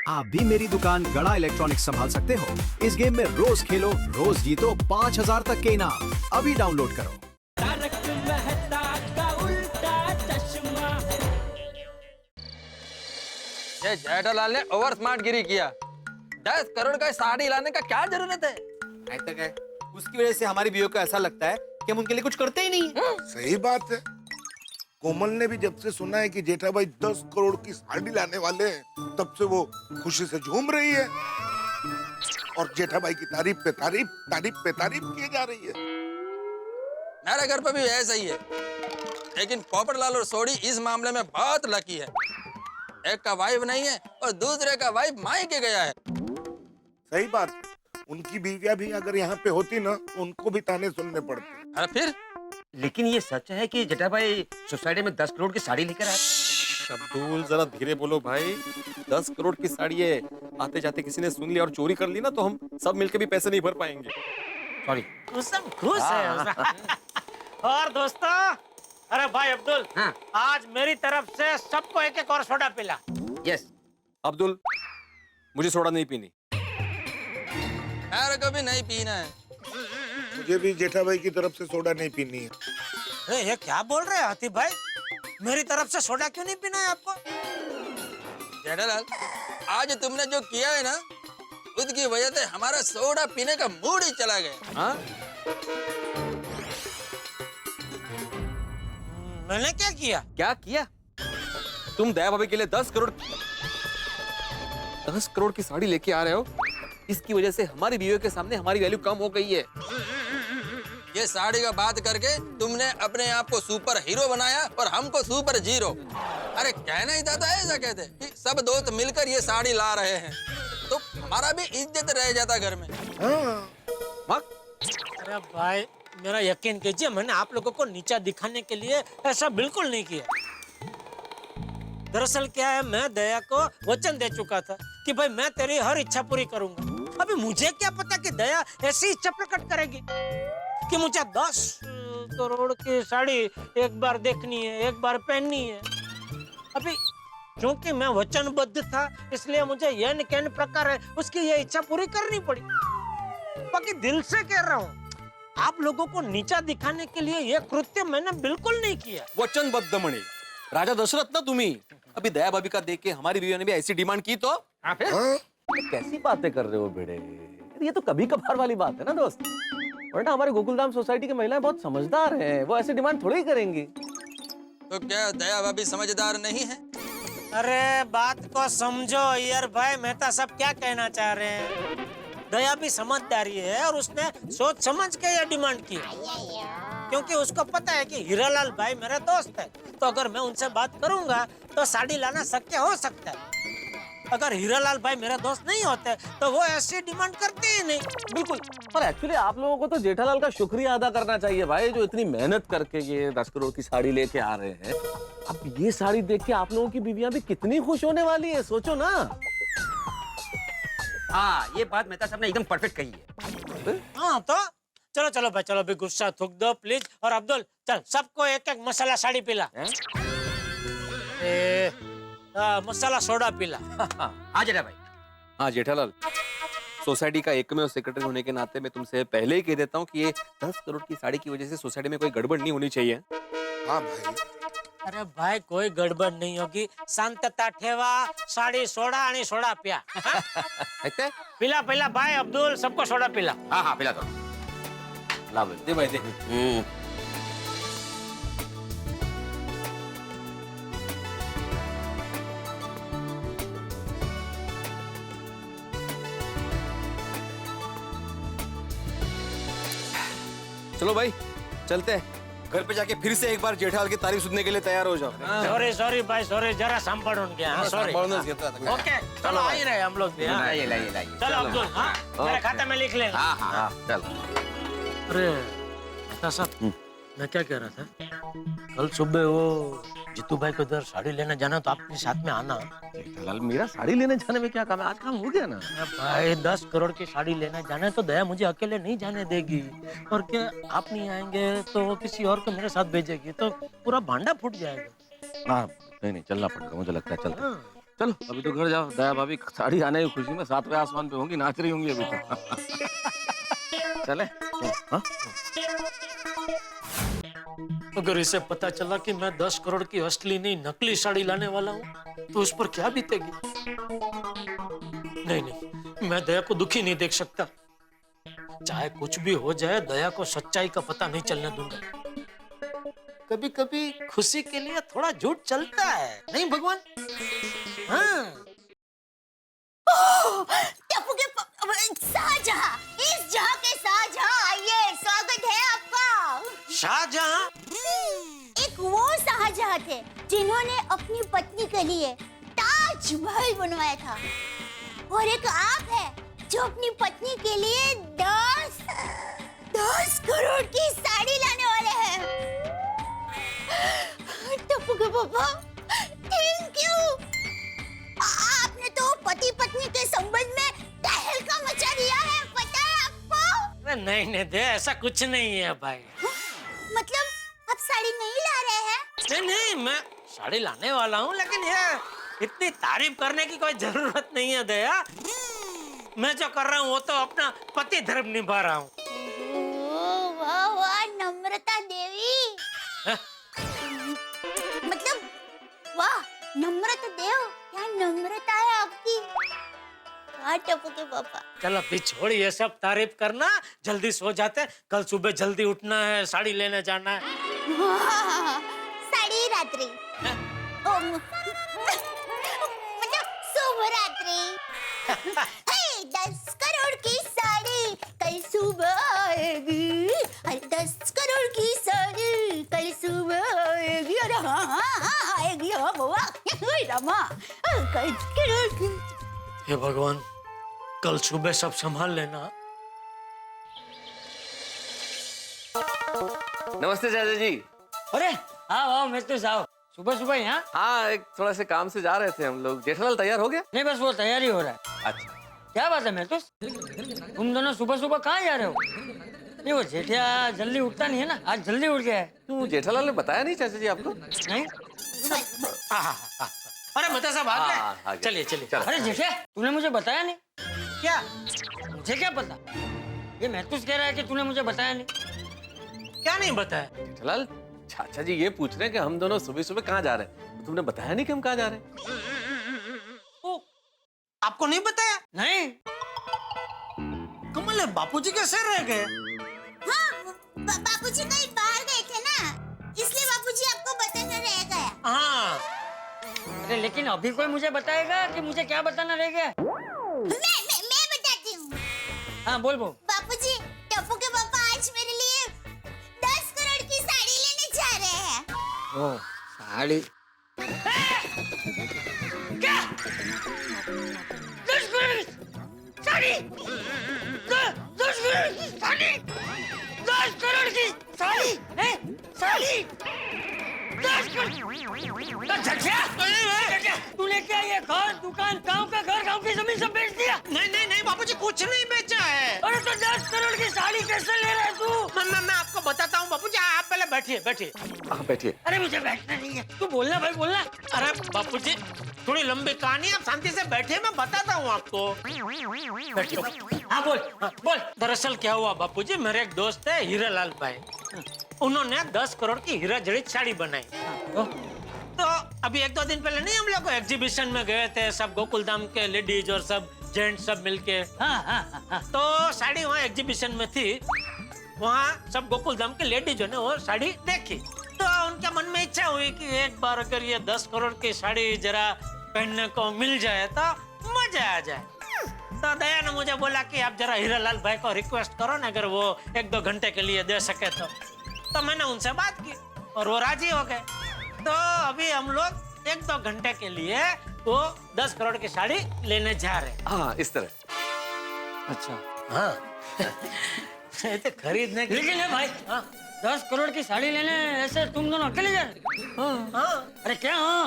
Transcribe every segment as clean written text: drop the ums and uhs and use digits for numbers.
आप भी मेरी दुकान गड़ा इलेक्ट्रॉनिक्स संभाल सकते हो। इस गेम में रोज खेलो, रोज जीतो 5000 तक के इनाम। अभी डाउनलोड करो। तारक मेहता का उल्टा चश्मा। ये जेठालाल ने ओवर स्मार्ट गिरी किया। 10 करोड़ का साड़ी लाने का क्या जरूरत है? तक है उसकी वजह से हमारी बीवियों को ऐसा लगता है कि हम उनके लिए कुछ करते ही नहीं। सही बात है। कोमल ने भी जब से सुना है कि जेठा भाई 10 करोड़ की साड़ी लाने वाले हैं, तब से वो खुशी से झूम रही है और जेठा भाई की तारीफ पे तारीफ, तारीफ पे तारीफ किए जा रही है। मेरे घर पर भी ऐसा ही है, लेकिन पोपटलाल और सोडी इस मामले में बहुत लकी है। एक का वाइफ नहीं है और दूसरे का वाइफ मायके गया है। सही बात है। उनकी बीवियां भी अगर यहाँ पे होती ना, तो उनको भी ताने सुनने पड़ते। अरे फिर लेकिन ये सच है कि जेठा भाई सोसाइटी में 10 करोड़ की साड़ी लेकर आए? अब्दुल जरा धीरे बोलो भाई। 10 करोड़ की साड़ी है, आते जाते किसी ने सुन लिया और चोरी कर ली ना, तो हम सब मिलके भी पैसे नहीं भर पाएंगे। सॉरी। खुश है। और दोस्तों, अरे भाई अब्दुल, हाँ। आज मेरी तरफ से सबको एक एक और सोडा पिला। यस। अब्दुल, मुझे सोडा नहीं पीनी। मेरे को भी नहीं पीना है। मुझे भी जेठा भाई की तरफ से सोडा नहीं पीनी है। अरे ये क्या बोल रहे हैं हाथी भाई? मेरी तरफ से सोडा क्यों नहीं पीना है आपको? जेठालाल, आज तुमने जो किया है ना, उसकी वजह से हमारा सोडा पीने का मूड ही चला गया। हाँ? मैंने क्या किया? क्या किया? तुम दया भाभी के लिए 10 करोड़ की साड़ी लेके आ रहे हो। इसकी वजह से हमारी बीवियों के सामने हमारी वैल्यू कम हो गई है। ये साड़ी का बात करके तुमने अपने आप को सुपर हीरो बनाया और हमको सुपर जीरो। अरे कहना ही था ऐसा कहते कि सब दोस्त मिलकर ये साड़ी ला रहे हैं, तो हमारा भी इज्जत रह जाता घर में। अरे भाई मेरा यकीन कीजिए, मैंने आप लोगों को नीचा दिखाने के लिए ऐसा बिल्कुल नहीं किया। दरअसल क्या है, मैं दया को वचन दे चुका था कि भाई मैं तेरी हर इच्छा पूरी करूंगा। अभी मुझे क्या पता कि दया ऐसी इच्छा प्रकट करेगी कि मुझे 10 करोड़ की साड़ी एक बार देखनी है, एक बार पहननी है। अभी क्योंकि मैं वचनबद्ध था, इसलिए मुझे यह कैन प्रकार है उसकी ये इच्छा पूरी करनी पड़ी। बाकी दिल से कह रहा हूँ, आप लोगों को नीचा दिखाने के लिए यह कृत्य मैंने बिल्कुल नहीं किया। वचनबद्ध मणि, राजा दशरथ ना तुम्ही। अभी दया भाभी का देख के हमारी बीवियों ने भी ऐसी डिमांड की तो कैसी बातें कर रहे हो भिड़े? ये तो कभी कभार वाली बात है ना दोस्त। वरना हमारे गोकुलधाम सोसाइटी की महिलाएं बहुत समझदार हैं, वो ऐसे डिमांड थोड़ी ही करेंगी। तो क्या दया भाभी समझदार नहीं है? अरे बात को समझो यार भाई, मेहता सब क्या कहना चाह रहे हैं। दया भी समझदारी है और उसने सोच समझ के ये डिमांड की, क्योंकि उसको पता है कि हीरालाल भाई मेरा दोस्त है, तो अगर मैं उनसे बात करूंगा तो साड़ी लाना शक्य हो सकता है। अगर हीरालाल भाई मेरा दोस्त नहीं होते तो वो ऐसी डिमांड करते ही नहीं। बिल्कुल। पर एक्चुअली आप लोगों को तो जेठालाल का शुक्रिया अदा करना चाहिए भाई, जो इतनी मेहनत करके ये 10 करोड़ की साड़ी लेके आ रहे हैं। अब ये साड़ी देख के आप लोगों की बीवियां भी कितनी खुश होने वाली है, सोचो ना। हाँ, ये बात मेहता साहब ने एकदम परफेक्ट कही है। हाँ तो चलो चलो भाई, चलो अभी गुस्सा थूक दो प्लीज। और अब्दुल चल, सबको एक एक मसाला साड़ी पिला। मसाला सोडा पिला। हाँ जेठा भाई। हाँ जेठालाल, सोसाइटी का एकमेव सेक्रेटरी होने के नाते मैं तुमसे पहले ही कह देता हूँ कि ये 10 करोड़ की साड़ी की वजह से सोसाइटी में कोई गड़बड़ नहीं होनी चाहिए। हाँ भाई। अरे भाई कोई गड़बड़ नहीं होगी, शांतता ठेवा, साड़ी सोडा आणि सोडा पिया। पिला पिला भाई अब्दुल, सबको सोडा पिला। हाँ हाँ पिला दो। ला दे भाई दे। चलो भाई चलते हैं, घर पे जाके फिर से एक बार जेठालाल की तारीफ सुनने के लिए तैयार हो जाओ। सॉरी सॉरी भाई सॉरी, जरा सांभळून घ्या। सॉरी। ओके चलो आ ही रहे हम लोग भी। लाइए लाइए लाइए। चलो अब्दुल, हाँ मेरे खाते में लिख लेना। हाँ हाँ चलो। अरे मेहता साहब, मैं क्या कह रहा था, कल सुबह वो जीतू भाई को इधर साड़ी लेने जाना, तो आप अपने साथ में आना। जेठालाल, मेरा साड़ी लेने जाने में क्या काम है? आज काम हो गया ना। भाई 10 करोड़ की साड़ी लेने जाना है तो दया मुझे अकेले नहीं जाने देगी, और क्या आप नहीं आएंगे तो वो किसी और को मेरे साथ भेजेगी, तो पूरा भांडा फूट जाएगा। हाँ नहीं नहीं, चलना पड़ेगा, मुझे लगता है चलते। चलो अभी तो घर जाओ। दया भाभी साड़ी आने की खुशी में 7वें आसमान पे होंगी, नाच रही होंगी अभी तो। चले हाँ? अगर इसे पता चला कि मैं 10 करोड़ की असली नहीं नकली साड़ी लाने वाला हूँ तो उस पर क्या बीतेगी। नहीं नहीं, मैं दया को दुखी नहीं देख सकता। चाहे कुछ भी हो जाए, दया को सच्चाई का पता नहीं चलने दूंगा। कभी कभी खुशी के लिए थोड़ा झूठ चलता है, नहीं भगवान? हाँ। टप्पू के शाहजहां, इस जहां के शाहजहां, आइए, स्वागत है आपका। शाहजहां? एक वो शाहजहां थे जिन्होंने अपनी पत्नी के लिए ताजमहल बनवाया था, और एक आप है जो अपनी पत्नी के लिए 10 करोड़ की साड़ी लाने वाले हैं। टप्पू के पापा, थैंक यू। आपने तो पति पत्नी के संबंध में तहलका मचा दिया है, पता है आपको? नहीं नहीं दे, ऐसा कुछ नहीं है भाई। मतलब आप साड़ी नहीं ला रहे हैं? नहीं नहीं, मैं साड़ी लाने वाला हूँ, लेकिन ये इतनी तारीफ करने की कोई जरूरत नहीं है दया। मैं जो कर रहा हूँ वो तो अपना पति धर्म निभा रहा हूँ। वाह वाह, नम्रता देवी। है? मतलब वाह, नम्रता देव, क्या नम्रता है आपकी। हाँ टप्पू के पापा। चल अभी छोड़ ये सब तारीफ करना, जल्दी सो जाते हैं, कल सुबह जल्दी उठना है, साड़ी लेने जाना है। साड़ी रात्रि, मतलब शुभ रात्रि। 10 करोड़ की साड़ी कल सुबह आएगी, 10 करोड़ की साड़ी कल सुबह आएगी। अरे हाँ आएगी, हाँ बुआ, रमा, 10 करोड़ की। हे भगवान, कल सुबह सब संभाल लेना। नमस्ते चाचा जी। अरे आओ आओ, मैं तो आओ। सुबह सुबह यहाँ? हाँ, एक थोड़ा से काम से जा रहे थे हम लोग। जेठालाल तैयार हो गया? नहीं, बस वो तैयारी हो रहा है। अच्छा, क्या बात है, मैं तो तुम दोनों सुबह सुबह कहाँ जा रहे हो? नहीं, वो जेठिया जल्दी उठता नहीं है ना, आज जल्दी उठ गया है। तो जेठालाल ने बताया नहीं चाचा जी आपको? नहीं? अरे मता साहब आ हाँ, गए। चलिए चलिए। अरे जेठिया, तूने मुझे बताया नहीं। क्या? मुझे क्या पता? ये महतूस कह रहा है कि तूने मुझे बताया नहीं। क्या नहीं बताया? जेठालाल, चाचा जी ये पूछ रहे हैं कि हम दोनों सुबह सुबह कहाँ जा रहे हैं। तो तुमने बताया नहीं कि हम कहाँ जा रहे हैं? ओ, आपको नहीं बताया? नहीं। कमल, बापूजी कैसे रह गए? हाँ, बापूजी कहीं बाहर गए थे ना, इसलिए बापूजी आपको बताना रह गया। हाँ। अरे लेकिन अभी कोई मुझे बताएगा कि मुझे क्या बताना रह गया? मैं बताती हूँ। हाँ बोल बोल। बापूजी, टप्पू के पापा आज मेरे लिए 10 करोड़ की साड़ी लेने जा रहे हैं। ओह, साड़ी? क्या? 10 करोड़ की साड़ी? 10 करोड़ की साड़ी? 10 करोड़ की साड़ी? साड़ी? 10 करोड़? तूने क्या ये घर, दुकान, गांव का घर, गांव की जमीन सब बेच दिया? नहीं नहीं नहीं बापूजी, कुछ नहीं बेचा है। अरे तो 10 करोड़ की साड़ी कैसे ले रहा है तू? मैं आपको बताता हूँ बापूजी, आप पहले बैठिए बैठिए। हाँ बैठिए। अरे मुझे बैठना नहीं है, तू बोलना भाई बोलना। अरे बापूजी, थोड़ी लंबी कहानी, आप शांति से बैठिए, मैं बताता हूँ आपको। बैठिए। हाँ बोल बोल। दरअसल क्या हुआ बापूजी, मेरे एक दोस्त है हीरालाल भाई, उन्होंने 10 करोड़ की हीरा जड़ित साड़ी बनाई। तो अभी 1-2 दिन पहले नहीं हम लोग एग्जीबिशन में गए थे, सब गोकुलधाम के लेडीज और सब जेंट्स सब मिलके। हाँ। तो साड़ी वहाँ एग्जीबिशन में थी, वहाँ सब गोकुलधाम के लेडीजों ने वो साड़ी देखी, तो उनके मन में इच्छा हुई कि एक बार अगर ये 10 करोड़ की साड़ी जरा पहनने को मिल जाए तो मजा आ जाए। तो दया ने मुझे बोला कि आप जरा हीरालाल भाई को रिक्वेस्ट करो ना, अगर वो 1-2 घंटे के लिए दे सके तो मैंने उनसे बात की और वो राजी हो गए। तो अभी हम लोग 1-2 घंटे के लिए वो 10 करोड़ की साड़ी लेने जा रहे हैं। हाँ, इस तरह। अच्छा हाँ। तो खरीदने के लेकिन है भाई, 10 करोड़ की साड़ी लेने ऐसे तुम दोनों अकेले जा रहे? हाँ। अरे क्या? हाँ,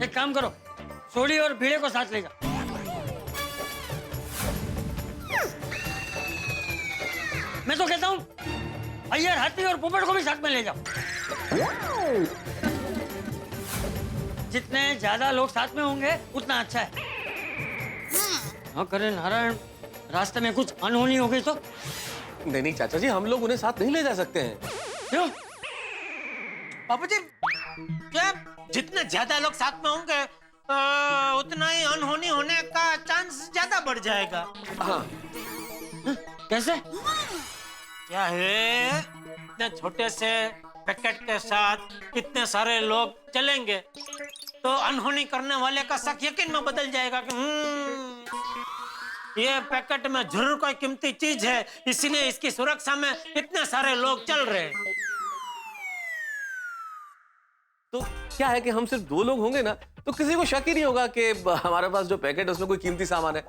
एक काम करो, सोडी और भीड़े को साथ ले जाओ। मैं तो कहता हूँ अय्यर, हाथी और पोपट को भी साथ में ले जाओ। जितने ज्यादा लोग साथ में होंगे उतना अच्छा है। हाँ करे नारायण, रास्ते में कुछ अनहोनी हो गई तो? नहीं नहीं चाचा जी, हम लोग उन्हें साथ नहीं ले जा सकते हैं। क्यों? बाबूजी, क्या जितने ज्यादा लोग साथ में होंगे उतना ही अनहोनी होने का चांस ज्यादा बढ़ जाएगा। हाँ कैसे? क्या है, इतने छोटे से पैकेट के साथ इतने सारे लोग चलेंगे तो अनहोनी करने वाले का शक यकीन में बदल जाएगा कि ये पैकेट में जरूर कोई कीमती चीज है, इसलिए इसकी सुरक्षा में इतने सारे लोग चल रहे हैं। तो क्या है कि हम सिर्फ 2 लोग होंगे ना, तो किसी को शक ही नहीं होगा कि हमारे पास जो पैकेट है उसमें कोई कीमती सामान है।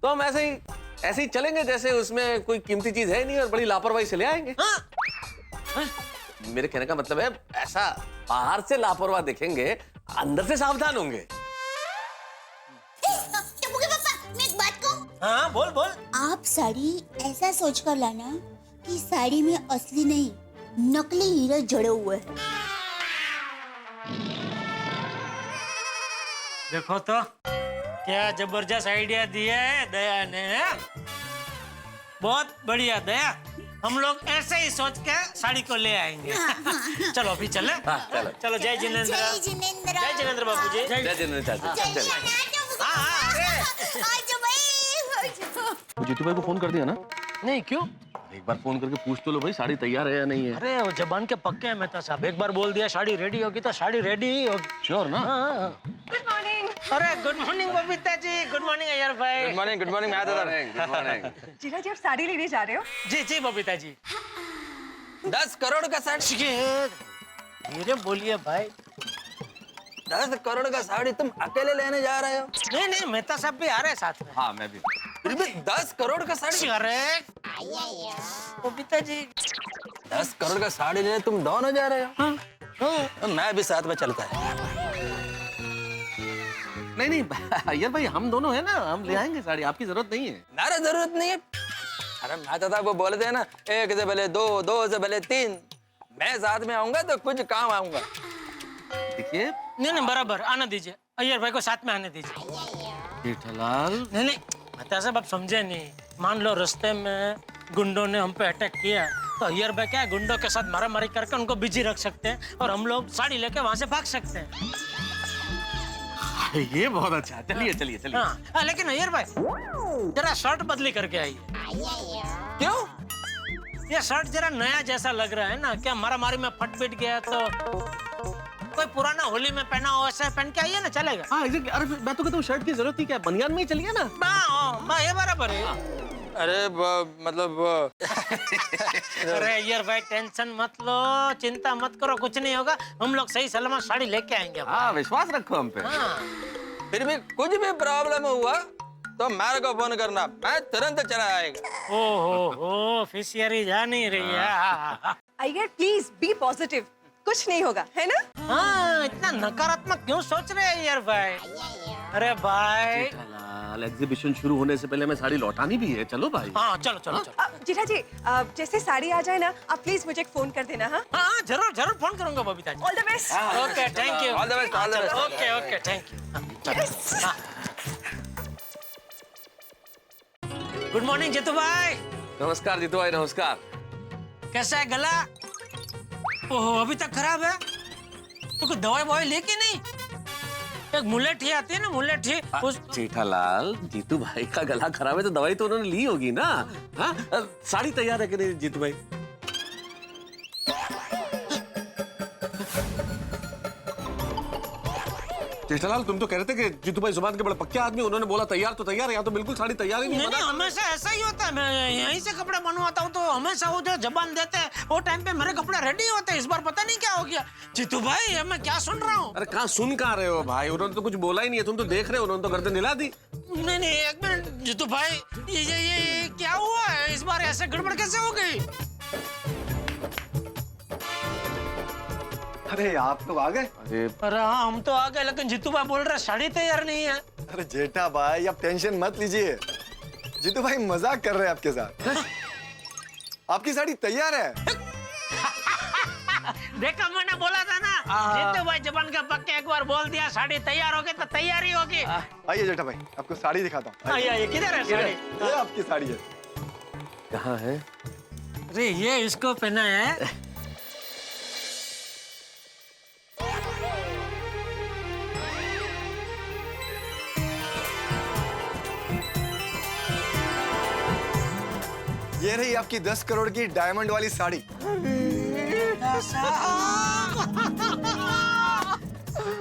तो हम ऐसे ही चलेंगे जैसे उसमें कोई कीमती चीज है नहीं और बड़ी लापरवाही से ले आएंगे। हाँ? मेरे कहने का मतलब है, ऐसा बाहर से लापरवाह दिखेंगे, अंदर से सावधान होंगे। टप्पू के पापा, मैं एक बात कहूं? हाँ बोल बोल। आप साड़ी ऐसा सोचकर लाना कि साड़ी में असली नहीं नकली हीरे जड़े हुए हैं। देखो तो क्या जबरदस्त आइडिया दिया है दया ने। बहुत बढ़िया दया, हम लोग ऐसे ही सोच के साड़ी को ले आएंगे। चलो अभी चले। चलो। चलो जय जिनेंद्र। जय जिनेंद्र। जय जिनेंद्र बाबूजी। जय जिनेंद्र चाचा। जल्दी चलो। आना टप्पू के हाँ, पापा। आ जाओ भाई, आ जाओ। वो जीतू भाई को फोन कर दिया ना? नहीं क्यों? एक बार फोन करके पूछ तो लो भाई, साड़ी तैयार है या नहीं है। अरे वो जबान के पक्के हैं मेहता साहब, एक बार बोल दिया साड़ी रेडी होगी तो साड़ी रेडी ही होगी। श्योर ना? Good morning. अरे good morning Babita ji. Good morning Iyer भाई। गुड मॉर्निंग मैं दादा। Good morning. जीजा जी, आप साड़ी लेने जा रहे हो? जी जी बबीता जी। 10 करोड़ का साड़ी। धीरे बोलिए भाई। 10 करोड़ का साड़ी तुम अकेले लेने जा रहे हो? नहीं नहीं, मेहता साहब भी आ रहे हैं साथ में। हाँ मैं भी। फिर भी 10 करोड़ का साड़ी। अरे बबीता जी, 10 करोड़ का साड़ी लेने तुम दोनों जा रहे हो? हाँ। मैं भी साथ में चलता है। नहीं नहीं अय्यर भाई, हम दोनों है ना, हम ले आएंगे साड़ी, आपकी जरूरत नहीं है। नारा जरूरत नहीं है। अरे मैं तो वो बोले थे ना, 1 से भले 2, 2 से भले 3। मैं साथ में आऊंगा तो कुछ काम आऊंगा। देखिए नहीं बराबर, आने दीजिए अय्यर भाई को, साथ में आने दीजिए। जेठालाल। नहीं मेहता साहब आप समझे नहीं। मान लो रास्ते में गुंडों ने हम पे अटैक किया तो अय्यर भाई क्या है, गुंडों के साथ मारामारी करके उनको बिजी रख सकते हैं और हम लोग साड़ी लेके वहां से भाग सकते हैं। ये बहुत अच्छा, चलिए चलिए चलिए। हाँ, लेकिन अय्यर भाई जरा शर्ट बदली करके आइए। क्यों? ये शर्ट जरा नया जैसा लग रहा है ना, क्या मारामारी में फट पिट गया तो कोई पुराना होली में पहना हो ऐसा पहन के आइए ना, चलेगा। हाँ एग्जैक्टली। अरे मैं तो कहता हूँ शर्ट की जरूरत ही क्या है, बनियान में ही चलिए ना। ये बराबर है। अरे मतलब अरे अय्यर भाई टेंशन मत लो, चिंता मत करो, कुछ नहीं होगा, हम लोग सही सलामत साड़ी लेके आएंगे। हाँ विश्वास रखो हम पे। हाँ। फिर भी कुछ भी प्रॉब्लम हुआ तो मेरे को फोन करना, मैं तुरंत चला आएगा। ओहो फिशियरी जा नहीं रही है। अय्यर प्लीज बी पॉजिटिव, कुछ नहीं होगा, है ना? हाँ, इतना नकारात्मक क्यों सोच रहे हैं अय्यर भाई? अरे भाई एग्जीबिशन शुरू होने से पहले मैं साड़ी लौटानी भी है, चलो भाई। हाँ चलो चलो चलो। जीजा जी, जैसे साड़ी आ जाए ना, आप प्लीज मुझे एक फोन कर देना। हाँ हाँ जरूर जरूर फोन करूंगा Babita ji. All the best. Okay thank you. All the best, all the best. Okay okay thank you. Good morning Jeetu भाई। नमस्कार जीतू भाई, नमस्कार। कैसा है गला? ओह अभी तक खराब है तो कोई दवाई ववाई लेके नहीं? एक मुलेठी आती है ना, मुलेठी उस। जेठालाल, जीतू भाई का गला खराब है तो दवाई तो उन्होंने ली होगी ना। हाँ साड़ी तैयार है कि नहीं जीतू भाई? जेठालाल तुम तो कह रहे थे कि जीतू भाई जुबान के बड़े पक्के आदमी, उन्होंने बोला तैयार तो तैयार है, यहाँ तो बिल्कुल साड़ी तैयार ही नहीं। नहीं हमेशा ऐसा ही होता है, मैं यहीं से कपड़े बनवाता हूँ तो हमेशा वो जो जबान देते हैं वो टाइम पे मेरे कपड़े रेडी होते हैं। इस बार पता नहीं क्या हो गया। जीतू भाई अब मैं क्या सुन रहा हूँ? अरे कहाँ सुन कहाँ रहे हो भाई, उन्होंने तो कुछ बोला ही नहीं है, तुम तो देख रहे हो, उन्होंने तो गर्दन हिला दी। नहीं एक मिनट जीतू भाई, ये क्या हुआ है? इस बार ऐसे गड़बड़ कैसे हो गई? अरे आप तो आ गए। अरे हाँ हम तो आ गए, लेकिन जीतू भाई बोल रहे साड़ी तैयार नहीं है। अरे जेठा भाई आप टेंशन मत लीजिए, जीतू भाई मजाक कर रहे हैं आपके साथ। आपकी साड़ी तैयार है। देखा मैंने बोला था ना, जीतू भाई जबान का पक्का एक बार बोल दिया साड़ी तैयार होगी तो तैयार ही होगी। आइए जेठा भाई, आपको साड़ी दिखाता हूँ। आइए किधर है साड़ी? ये आपकी साड़ी है। कहाँ है? अरे ये इसको पहना है। ये रही आपकी 10 करोड़ की डायमंड वाली साड़ी।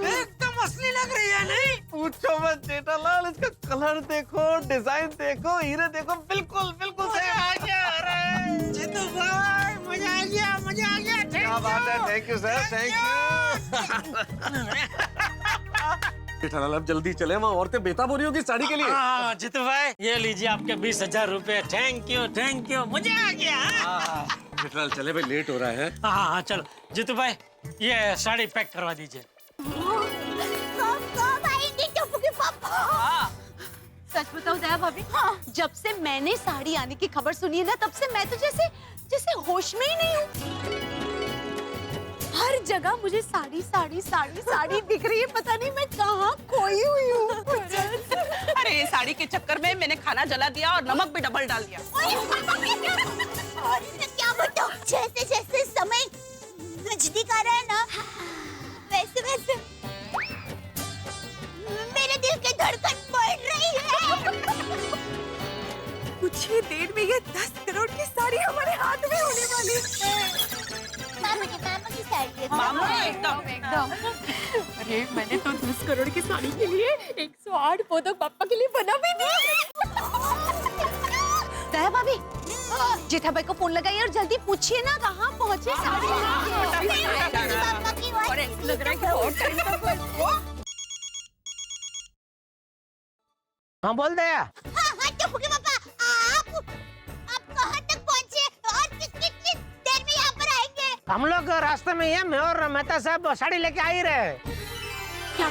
एकदम असली लग रही है नहीं? पूछो मत जेठालाल, इसका कलर देखो, डिजाइन देखो, हीरे देखो, बिल्कुल बिल्कुल मजा आ गया। अरे जीतू भाई मजा आ गया, मजा आ गया। क्या बात है, thank you sir, thank you. Jethalal अब जल्दी चले, वहाँ औरतें बेताब हो रही होगी साड़ी के लिए। हाँ जीतू भाई ये लीजिए आपके 20,000 रुपए। थैंक यू मजा आ गया। जेठालाल चले भाई, लेट हो रहा है। हाँ चलो जीतू भाई ये साड़ी पैक करवा दीजिए। सच बताओ दया भाभी, जब से मैंने साड़ी आने की खबर सुनी है ना, तब से मैं तो जैसे होश में ही नहीं हूँ। हर जगह मुझे साड़ी साड़ी साड़ी साड़ी दिख रही है, पता नहीं मैं कहाँ खोई हुई हूँ। अरे ये साड़ी के चक्कर में मैंने खाना जला दिया और नमक भी डबल डाल दिया। और क्या बताऊँ, जैसे जैसे समय नजदीक आ रहा है ना, वैसे वैसे मेरे दिल की धड़कन बढ़ रही है। कुछ ही देर में ये 10 करोड़ की साड़ी हमारे हाथ में होने वाली है। मामा की साड़ी है। मामा एकदम अरे मैंने तो 10 करोड़ की साड़ी के लिए 108 पौधों पापा के लिए बना भी दिया। दया भाभी, जेठा भाई को फोन लगाइए और जल्दी पूछिए ना कहाँ पहुँचे साड़ी। लग रहा है कि बहुत टाइम तक। हाँ बोल दे। हाँ टप्पू के पापा, आप कहाँ तक पहुँचे और कितनी देर में यहाँ पर आएंगे? हम लोग रास्ते में ये मैं और मेहता साहब साड़ी लेके आ ही रहे। क्या आ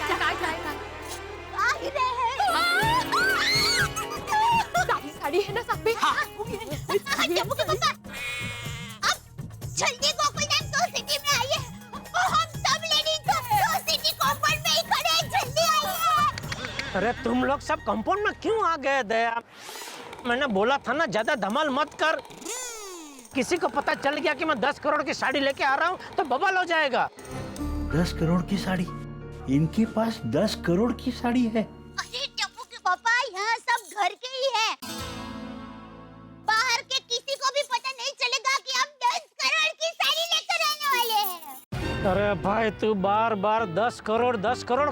ही रहे हैं? साड़ी है ना साथ में? टप्पू के पापा, अब जल्दी गोकुलधाम सोसाइटी में आइए। हम सब लेडीज सोसाइटी कॉम्पाउंड में ही खड़े हैं, जल्दी आइए। अरे तुम लोग सब कंपाउंड में क्यों आ गए दया? मैंने बोला था ना ज्यादा धमाल मत कर। किसी को पता चल गया कि मैं 10 करोड़ की साड़ी लेके आ रहा हूँ तो बवाल हो जाएगा। 10 करोड़ की साड़ी? इनके पास 10 करोड़ की साड़ी है? अरे टप्पू के पापा, यहाँ सब घर के ही है। बाहर के किसी को भी पता नहीं चलेगा कि हम 10 करोड़ की साड़ी लेकर आने वाले हैं। अरे भाई तू बार बार 10 करोड़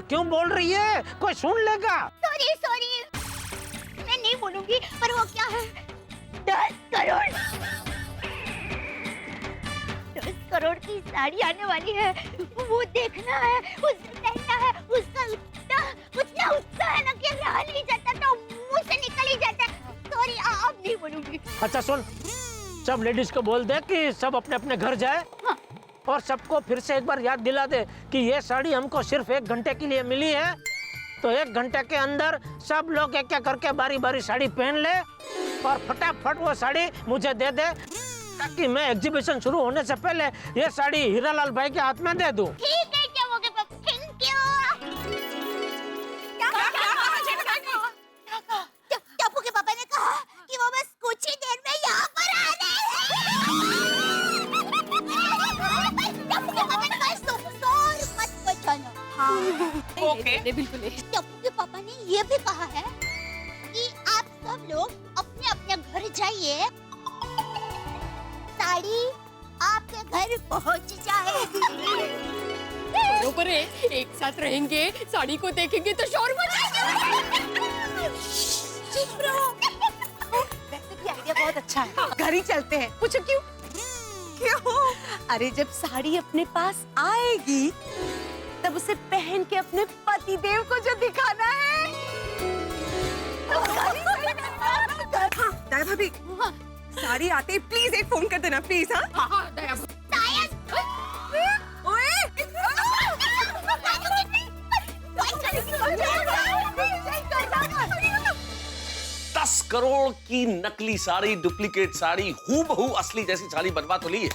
क्यों बोल रही है? कोई सुन लेगा। सॉरी, मैं नहीं बोलूंगी, पर वो क्या है, 10 करोड़ 10 करोड़ की साड़ी आने वाली है। वो देखना है, उसे पहनना है, उसका उतना उत्साह है ना कि रहा नहीं जाता, तो मुंह से निकल ही जाता है। सॉरी, अब नहीं बोलूंगी। अच्छा सुन, सब लेडीज को बोल दे कि सब अपने अपने घर जाए। हाँ। और सबको फिर से एक बार याद दिला दे कि ये साड़ी हमको सिर्फ 1 घंटे के लिए मिली है। तो 1 घंटे के अंदर सब लोग एक एक करके बारी बारी साड़ी पहन ले और फटाफट वो साड़ी मुझे दे दे, ताकि मैं एग्जीबिशन शुरू होने से पहले ये साड़ी हीरालाल भाई के हाथ में दे दूं। ठीक है, क्या हो गया? Thank you. टप्पू के पापा ने कहा कि वो बस कुछ ही देर में यहाँ पर आ रहे हैं। टप्पू के पापा ने कहा शोर मत मचाना। हाँ ओके बिल्कुल। टप्पू के पापा ने ये भी कहा है कि आप सब लोग अपने अपने घर जाइए, साड़ी आपके घर पहुंच जाएगी। बरोबर है, एक साथ रहेंगे, साड़ी को देखेंगे तो शोर मचाएंगे। चुप रहो। वैसे भी आइडिया बहुत अच्छा है। घर ही चलते हैं। पूछो क्यों? क्यों? अरे जब साड़ी अपने पास आएगी तब उसे पहन के अपने पति देव को जो दिखाना है। दया भाभी, साड़ी आते ही प्लीज एक फोन कर देना प्लीज। हाँ दया भाभी। 10 करोड़ की नकली साड़ी, डुप्लीकेट साड़ी, हूबहू असली जैसी साड़ी बनवा तो ली है।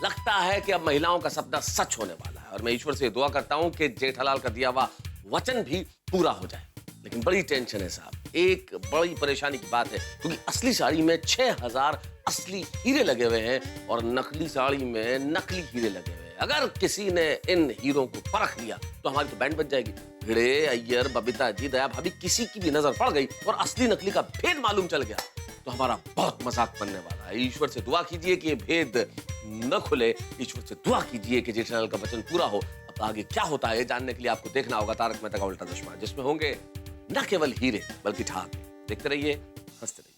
लगता है कि अब महिलाओं का सपना सच होने वाला है। और मैं ईश्वर से दुआ करता हूँ कि जेठालाल का दिया हुआ वचन भी पूरा हो जाए। लेकिन बड़ी टेंशन है साहब, एक बड़ी परेशानी की बात है, क्योंकि असली साड़ी में 6000 असली हीरे लगे हुए हैं और नकली साड़ी में नकली हीरे लगे हुए हैं। अगर किसी ने इन हीरों को परख लिया तो हमारी तो बैंड बच जाएगी। भिड़े, अय्यर, बबीता जी, दया भाभी, किसी की भी नजर पड़ गई और असली नकली का भेद मालूम चल गया तो हमारा बहुत मजाक बनने वाला है। ईश्वर से दुआ कीजिए कि ये भेद न खुले। ईश्वर से दुआ कीजिए कि जेठालाल का वचन पूरा हो। अब आगे क्या होता है जानने के लिए आपको देखना होगा तारक मेहता का उल्टा चश्मा, जिसमें होंगे न केवल हीरे बल्कि ठाक। देखते रहिए, हंसते रहिए।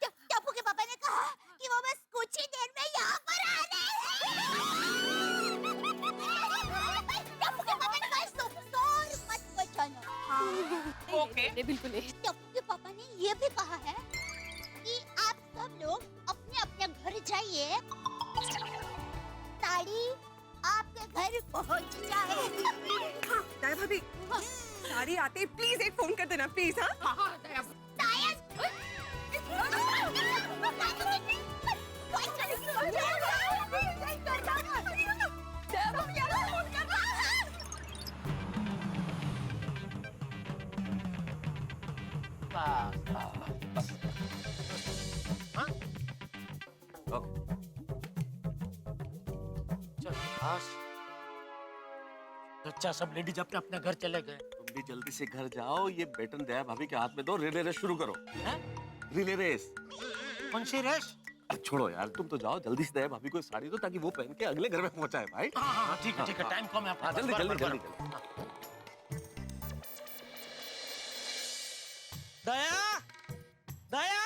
टप्पू के पापा ने कहा कि वो बस कुछ ही देर में यहाँ पर आ रहे हैं। टप्पू के पापा ने कहा शोर मत मचाना। ओके बिल्कुल। टप्पू के पापा ने ये भी कहा है कि आप सब लोग अपने अपने घर जाइए, साड़ी आपके घर पहुंच जाए। दया भाभी, साड़ी आते प्लीज एक फोन कर देना प्लीज। हाँ अच्छा, सब लेडीज अपने अपने घर चले गए। तुम भी जल्दी से घर जाओ, ये बैटन दया भाभी के हाथ में दो, रिले रेस शुरू करो। Relay race. कौन सी रेस? छोड़ो यार, तुम तो जाओ जल्दी से दया भाभी को साड़ी दो ताकि वो पहन के अगले घर में पहुंचाए भाई। हाँ, ठीक है ठीक है, टाइम कम है अपना। जल्दी जल्दी जल्दी। दया, दया।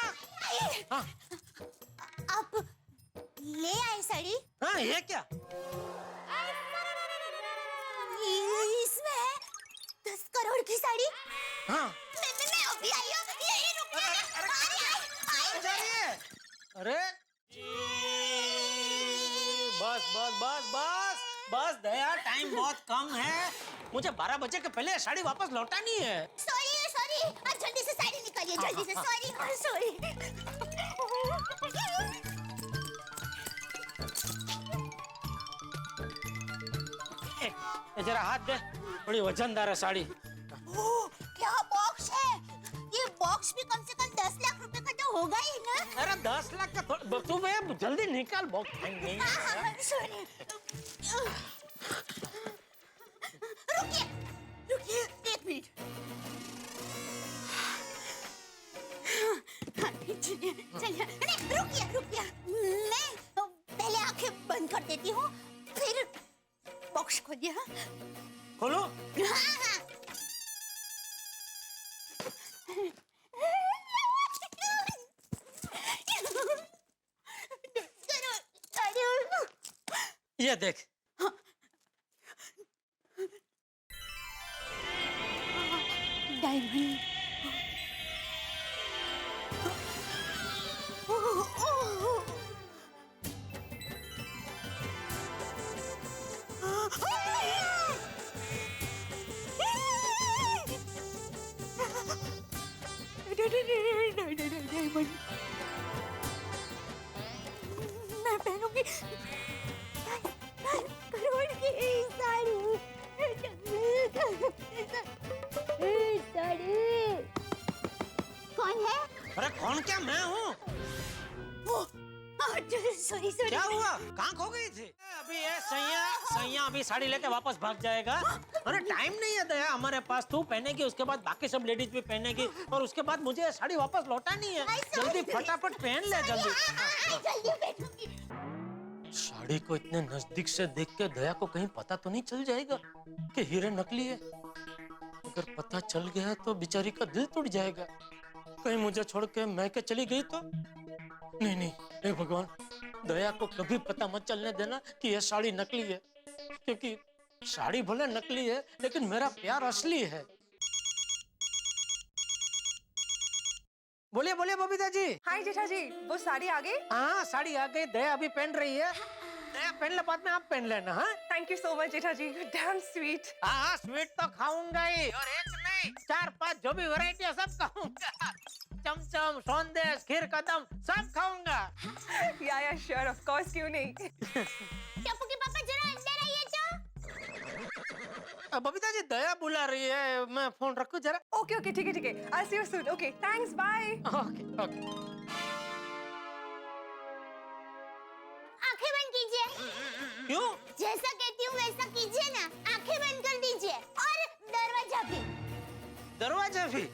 हाँ। आप ले आए साड़ी? हाँ, ये क्या? इसमें 10 करोड़ की साड़ी। हाँ। मैं अभी आई हूँ, यही रुक जाइए। अरे बस बस बस बस बस दया, टाइम बहुत कम है, मुझे 12 बजे के पहले साड़ी वापस लौटानी है। सॉरी सॉरी, आप जल्दी से साड़ी निकालिए, जल्दी से। Sorry sorry. जरा हाथ दे, बड़ी वजनदार है साड़ी। क्या बॉक्स है ये? बॉक्स भी कम से कम 10 लाख रुपए का तो होगा ही ना। अरे 10 लाख का तू भैया जल्दी निकाल बॉक्स। सॉरी। रुकिए 1 मिनट। चलिए, रुकिए। मैं पहले आंखें बंद कर देती हूँ, फिर बॉक्स खोलिए। खोलो। ये देख। डायमंड। मैं पहनूंगी करोड़ की साड़ी। कौन है? अरे कौन क्या? मैं हूँ। सॉरी। क्या हुआ? कहाँ खो गई थी? अभी ये सैया अभी साड़ी लेके वापस भाग जाएगा। अरे टाइम नहीं है दया हमारे पास। तू पहनेगी, उसके बाद बाकी सब लेडीज भी पहनेगी और उसके बाद मुझे ये साड़ी वापस लौटानी है। जल्दी फटाफट पहन ले जल्दी। साड़ी को इतने नजदीक से देख के दया को कहीं पता तो नहीं चल जाएगा कि हीरे नकली है? अगर पता चल गया तो बेचारी का दिल टूट जाएगा। कहीं मुझे छोड़ के मैके चली गई तो? नहीं, हे भगवान, दया को कभी पता मत चलने देना कि यह साड़ी नकली है, क्योंकि साड़ी भले नकली है लेकिन मेरा प्यार असली है। बोलिए बोलिए बबीता जी। हाय जेठा जी, वो साड़ी आ गई? हाँ, साड़ी आ गई। दया अभी पहन रही है। दया पहन ले, बाद में आप पहन लेना। हाँ, thank you so much Jetha ji, damn sweet. हाँ, स्वीट तो खाऊंगा ही, और एक नहीं 4-5 जो भी वैरायटी है सब खाऊंगा। चमचम, सौंदेश, खीर कदम सब खाऊंगा। या श्योर, ऑफ कोर्स, क्यों नहीं। टप्पू के पापा जरा अंदर आइए तो। बबीता जी दया बुला रही है, मैं फोन रखूं जरा। ओके ओके, ठीक है, I see you soon. Okay, thanks, bye. Okay okay. आंखें बंद कीजिए। क्यों? जैसा कहती हूँ वैसा कीजिए ना। आंखें बंद कर दीजिए और दरवाजा भी। दरवाजा भी?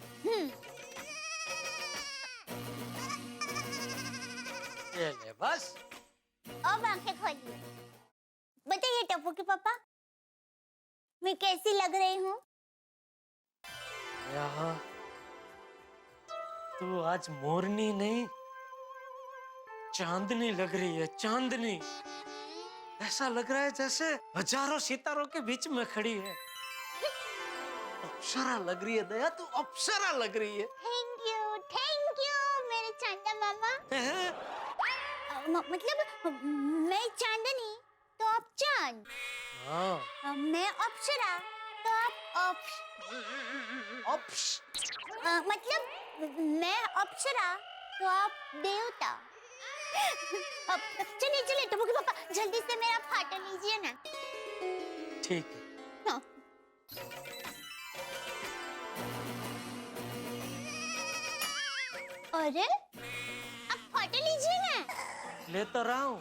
ये ले बस। अब आंखें खोलिए। बताइए टप्पू के पापा, मैं कैसी लग रही हूँ? यहाँ तू आज मोरनी नहीं, चांदनी लग रही है, चांदनी। ऐसा लग रहा है जैसे हजारों सितारों के बीच में खड़ी है। अप्सरा लग रही है दया, तू अप्सरा लग रही है। थैंक यू मेरे चांदा मामा। मतलब मैं चांदनी तो आप चांद। हाँ। मैं अप्सरा तो आप मतलब मैं अप्सरा तो आप देवता। अब चलिए चलिए टप्पू के पापा, जल्दी से मेरा फाटा लीजिए ना। ठीक है। हाँ। अरे अब फाटा लीजिए ना। ले तो रहा हूँ।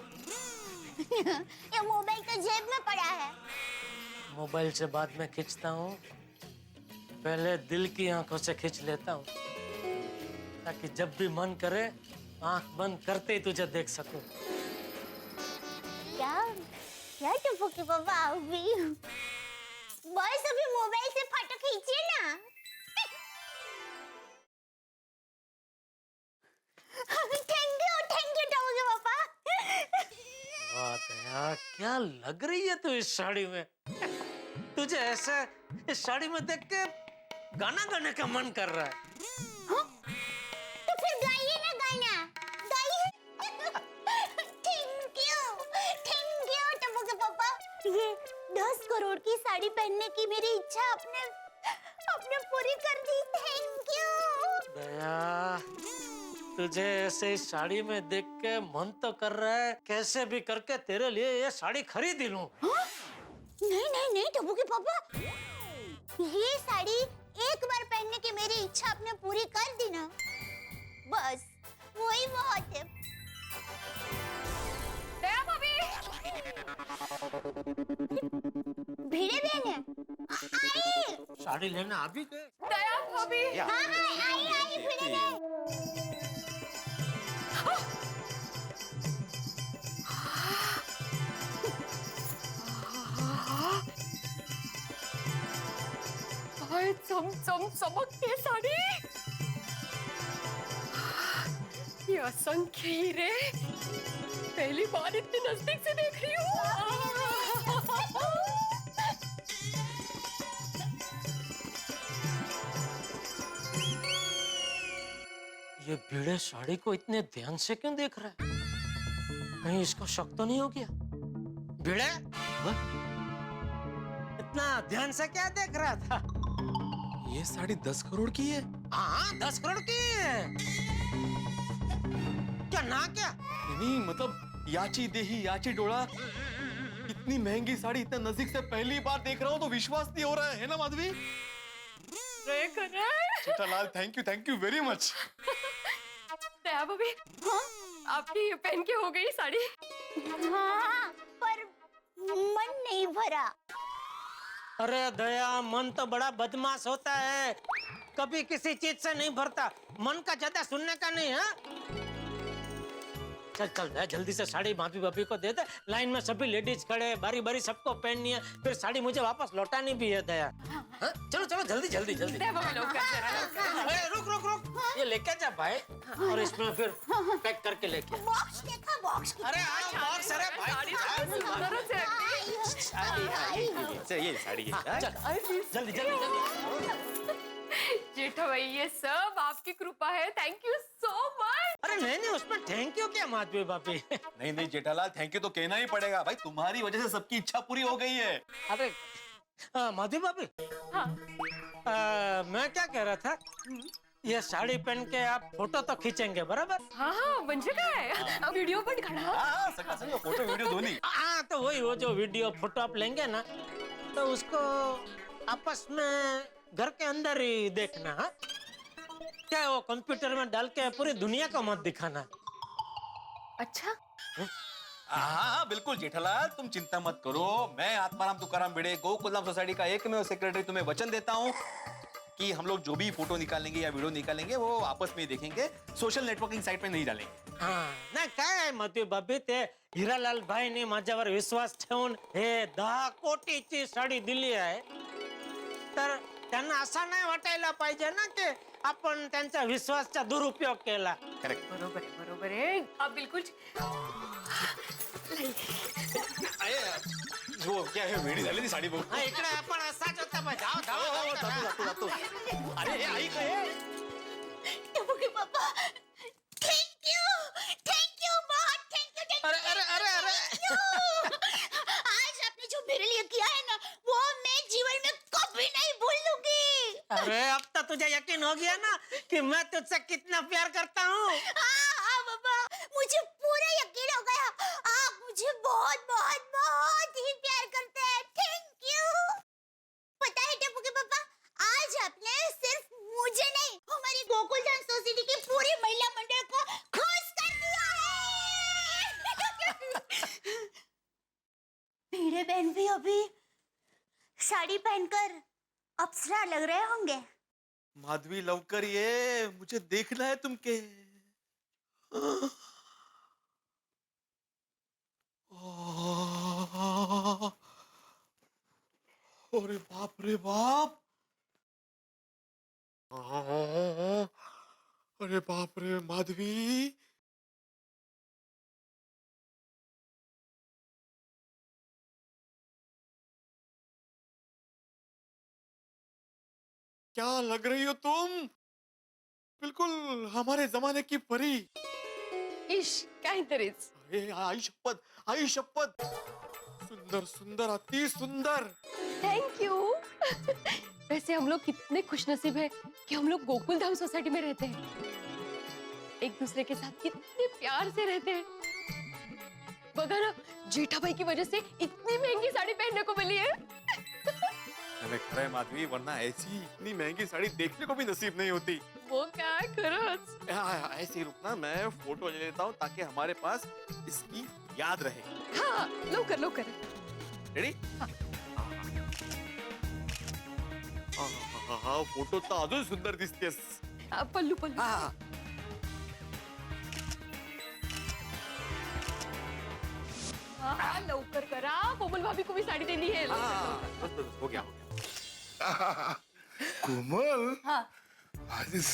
ये मोबाइल तो जेब में पड़ा है। मोबाइल से बाद में खींचता हूँ, पहले दिल की आंखों से खींच लेता हूँ, ताकि जब भी मन करे आंख बंद करते ही तुझे देख सकूं। क्या टप्पू के पापा आओ भी? बस अभी मोबाइल से फोटो खींचिए ना। थैंक यू टप्पू के पापा। वाह दया, क्या लग रही है तू इस साड़ी में। तुझे ऐसे इस साड़ी में देख के गाना गाने का मन कर रहा है। तो फिर गाइए ना गाना, गाइए। थैंक यू टप्पू के पापा। ये 10 करोड़ की साड़ी पहनने की मेरी इच्छा आपने पूरी कर दी। थैंक यू दया, तुझे ऐसे इस साड़ी में देख के मन तो कर रहा है कैसे भी करके तेरे लिए ये साड़ी खरीद लूं। नहीं टप्पू के पापा, ये साड़ी एक बार पहनने की मेरी इच्छा आपने पूरी कर दी ना, बस वही बहुत है। दया भाभी, भिड़े बहन आई। साड़ी लेना अभी गए? दया भाभी। हाँ आई भिड़े बहन। हाय चमचम चमकती साड़ी, ये असंख्य हीरे, पहली बार इतने नजदीक से देख रही हूँ। ये भिड़े साड़ी को इतने ध्यान से क्यों देख रहा है? कहीं इसको शक तो नहीं हो गया? भिड़े, इतना ध्यान से क्या देख रहा था? ये साड़ी 10 करोड़ की है। हाँ 10 करोड़ की है। क्या ना क्या? नहीं मतलब याची देही याची डोळा, इतनी महंगी साड़ी इतना नजदीक से पहली बार देख रहा हूँ तो विश्वास नहीं हो रहा है ना Madhavi? Jethalal thank you very much. Daya भाभी, आपकी ये पहन के हो गई साड़ी? हाँ, पर मन नहीं भरा। अरे दया, मन तो बड़ा बदमाश होता है, कभी किसी चीज से नहीं भरता। मन का ज्यादा सुनने का नहीं है। चल चल दया, जल्दी से साड़ी भाभी भाभी को दे दे। लाइन में सभी लेडीज खड़े, बारी बारी सबको पहननी है, फिर साड़ी मुझे वापस लौटानी भी है दया। हाँ? चलो चलो जल्दी जल्दी जल्दी। अरे रुक रुक रुक, ये लेके जा भाई, और इसमें फिर पैक करके लेके। बॉक्स देखा, बॉक्स। अरे बॉक्स, अरे भाई ये साड़ी जल्दी जल्दी जल्दी। जेठा भाई, ये सब आपकी कृपा है, थैंक यू सो मच। अरे नहीं उसमें थैंक यू क्या माधवी भाभी? नहीं जेठालाल, थैंक यू तो कहना ही पड़ेगा भाई, तुम्हारी वजह से सबकी इच्छा पूरी हो गई है। अरे माधवी भाभी, हाँ। मैं क्या कह रहा था, ये साड़ी पहन के आप फोटो तो खींचेंगे बराबर? हाँ हाँ म्हणजे काय व्हिडिओ पण काढा. फोटो वीडियो दोन्ही. हाँ तो वही वो जो वीडियो फोटो आप लेंगे ना तो उसको आपस में घर के अंदर ही देखना. हाँ क्या वो कंप्यूटर में डाल के पूरी दुनिया को मत दिखाना. अच्छा हाँ बिल्कुल जेठालाल, तुम चिंता मत करो. मैं आत्माराम तुकाराम भिड़े गोकुलधाम सोसाइटी का एकमेव सेक्रेटरी तुम्हें वचन देता हूँ कि हम लोग जो भी फोटो निकालेंगे या वीडियो निकालेंगे वो आपस में ही देखेंगे, सोशल नेटवर्किंग साइट पे नहीं डालेंगे. हाँ नाही काय मती बाबी ते हिरालाल भाईने माझ्यावर विश्वास ठेवून हे 10 कोटीची साडी दिली आहे तर त्यांना असं नाही वाटायला पाहिजे ना की आपण त्यांचा विश्वासचा दुरुपयोग केला. करेक्ट. बरोबर आहे. आप बिलकुल वो क्या है वेडी झाली ती साडी बघ. हा, इकडे आपण असाच होता बा. धाव धाव धाव. अरे आई काय टपुके पापा थैंक यू बहुत थैंक यू. अरे आज आपने जो मेरे लिए किया है ना वो मैं जीवन में कभी नहीं भूलूंगी. अरे अब तो तुझे यकीन हो गया ना कि मैं तुझसे कितना प्यार करता हूँ. हाँ बाबा मुझे पूरा यकीन हो गया. आप मुझे बहुत बहुत बहुत ही प्यार करते हैं. Thank you. पता है टपुके पापा आज आपने सिर्फ मुझे नहीं हमारी गोकुलधाम सोसाइटी की पूरी महिला मंडल को खुश कर दिया है. मेरे बहन भी अभी साड़ी पहनकर अप्सरा लग रहे होंगे. माधवी लवकर ये, मुझे देखना है तुमके. अरे बाप रे बाप. अरे बाप रे माधवी. क्या लग रही हो तुम, बिल्कुल हमारे जमाने की परी. इश काहीतरीच. आई शपथ, आई शपथ. सुंदर सुंदर अति सुंदर. Thank you. वैसे हम लोग कितने खुशनसीब हैं कि हम लोग गोकुलधाम सोसाइटी में रहते हैं. एक दूसरे के साथ कितने प्यार से रहते हैं. बघा ना जेठाभाई की वजह से इतनी महंगी साड़ी पहनने को मिली है. अरे खरे माधवी, वरना ऐसी इतनी महंगी साड़ी देखने को भी नसीब नहीं होती. वो क्या खरंच. ऐसे ही रुकना, मैं फोटो ले लेता हूँ ताकि हमारे पास इसकी याद रहे. हाँ लवकर लवकर. रेडी? हाँ फोटो तो अजून सुंदर दिसतेस. पल्लू पल्लू. हाँ हाँ लवकर करा. कोमल भाभी को भी साड़ी देनी है. बस हो गया. कोमल हाँ आज इस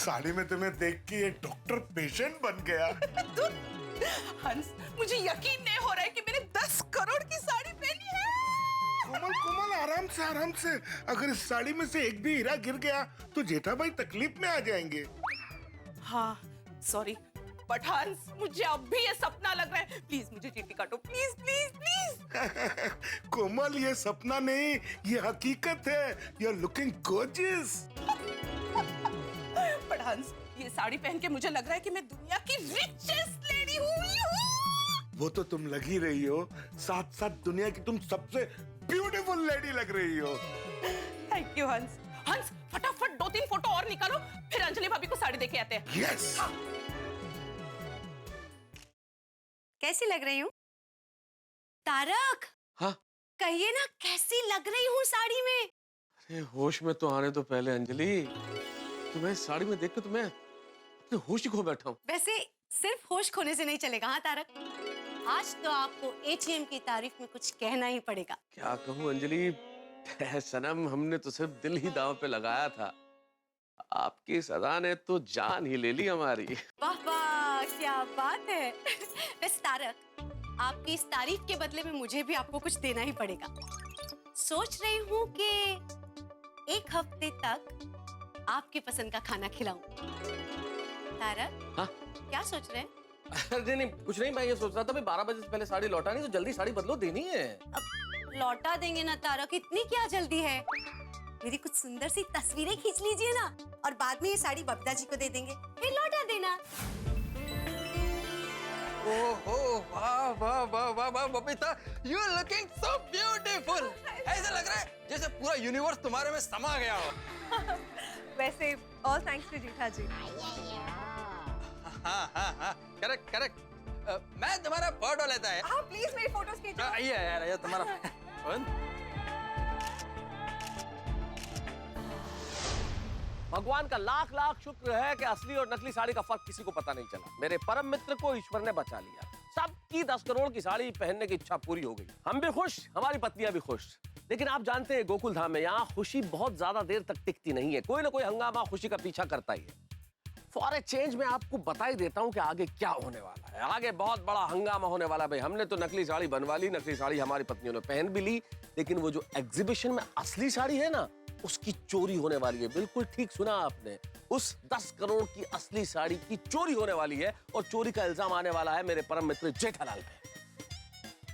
साड़ी में तुम्हें देख के ये डॉक्टर पेशेंट बन गया. हंस मुझे यकीन नहीं हो रहा है कि मैंने 10 करोड़ की साड़ी पहनी है. कोमल कोमल आराम से आराम से. अगर इस साड़ी में से एक भी हीरा गिर गया तो जेठाभाई तकलीफ में आ जाएंगे. हाँ सॉरी बट हंस मुझे अब भी ये सपना लग रहा है. प्लीज मुझे चीटी काटो प्लीज प्लीज प्लीज. कोमल ये सपना नहीं, ये हकीकत है. You are looking gorgeous. But हंस ये साड़ी पहन के मुझे लग रहा है कि मैं दुनिया की रिचेस्ट लेडी हुई हूँ. वो तो तुम लग ही रही हो, साथ साथ दुनिया की तुम सबसे ब्यूटीफुल लेडी लग रही हो. थैंक यू हंस. हंस फटाफट 2-3 फोटो और निकालो फिर अंजलि भाभी को साड़ी देके आते हैं. यस. कैसी लग रही हूँ तारक? हाँ कहिए ना कैसी लग रही हूँ साड़ी में. अरे होश में तो आने तो पहले अंजलि, तुम्हें साड़ी में देख के तुम्हें अपने होश ही खो बैठा हूँ. वैसे सिर्फ होश खोने से नहीं चलेगा. हाँ तारक आज तो आपको एटीएम की तारीफ में कुछ कहना ही पड़ेगा. क्या कहूँ अंजलि, सनम हमने तो सिर्फ दिल ही दांव पे लगाया था, आपकी सदा ने तो जान ही ले ली हमारी. वाह वाह क्या बात है. वैसे तारक आपकी इस तारीफ के बदले में मुझे भी आपको कुछ देना ही पड़ेगा. सोच रही हूँ कि एक हफ्ते तक आपकी पसंद का खाना खिलाऊं. तारक हाँ? क्या सोच रहे हैं? अरे नहीं कुछ नहीं, मैं ये सोच रहा था 12 बजे से पहले साड़ी लौटानी, तो जल्दी साड़ी बदलो, देनी है. अब लौटा देंगे ना तारक, इतनी क्या जल्दी है. मेरी कुछ सुंदर सी तस्वीरें खींच लीजिए ना, और बाद में ये साड़ी बबीता जी को दे देंगे, फिर लौटा देना। ओहो वाह वाह वाह वाह वाह Babita, you are looking so beautiful. ऐसा लग रहा है जैसे पूरा यूनिवर्स तुम्हारे में समा गया हो। वैसे ऑल थैंक्स टू जेठा जी। हाँ, करेक्ट करेक्ट। मैं तुम्हारा फोटो लेता है। हाँ प्लीज मेरी फोटोज खींचो। आइए यार, ये तुम्हारा फोन। भगवान का लाख लाख शुक्र है कि असली और नकली साड़ी का फर्क किसी को पता नहीं चला। मेरे परम मित्र को ईश्वर ने बचा लिया। सबकी 10 करोड़ की साड़ी पहनने की इच्छा पूरी हो गई। हम भी खुश, हमारी पत्नियां भी खुश। लेकिन आप जानते हैं गोकुल धाम में यहाँ खुशी बहुत ज्यादा देर तक टिकती नहीं है। कोई ना कोई हंगामा खुशी का पीछा करता ही है। फॉर ए चेंज मैं आपको बता ही देता हूँ कि आगे क्या होने वाला है। आगे बहुत बड़ा हंगामा होने वाला है। भाई हमने तो नकली साड़ी बनवा ली, नकली साड़ी हमारी पत्नियों ने पहन भी ली, लेकिन वो जो एग्जीबिशन में असली साड़ी है ना, उसकी चोरी होने वाली है। बिल्कुल ठीक सुना आपने, उस 10 करोड़ की असली साड़ी की चोरी होने वाली है, और चोरी का इल्जाम आने वाला है मेरे परम मित्र जेठालाल पे।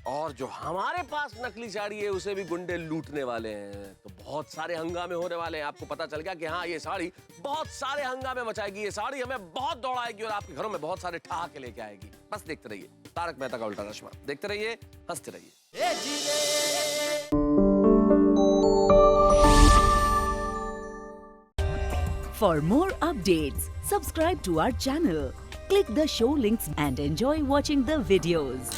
और जो हमारे पास नकली साड़ी है उसे भी गुंडे लूटने वाले हैं। तो बहुत सारे हंगामे होने वाले हैं। आपको पता चल गया कि हाँ, ये साड़ी बहुत सारे हंगामे मचाएगी। ये साड़ी हमें बहुत दौड़ाएगी और आपके घरों में बहुत सारे ठहाके लेके आएगी। बस देखते रहिए तारक मेहता का उल्टा चश्मा। देखते रहिए, हंसते रहिए। For more updates, subscribe to our channel, click the show links and enjoy watching the videos.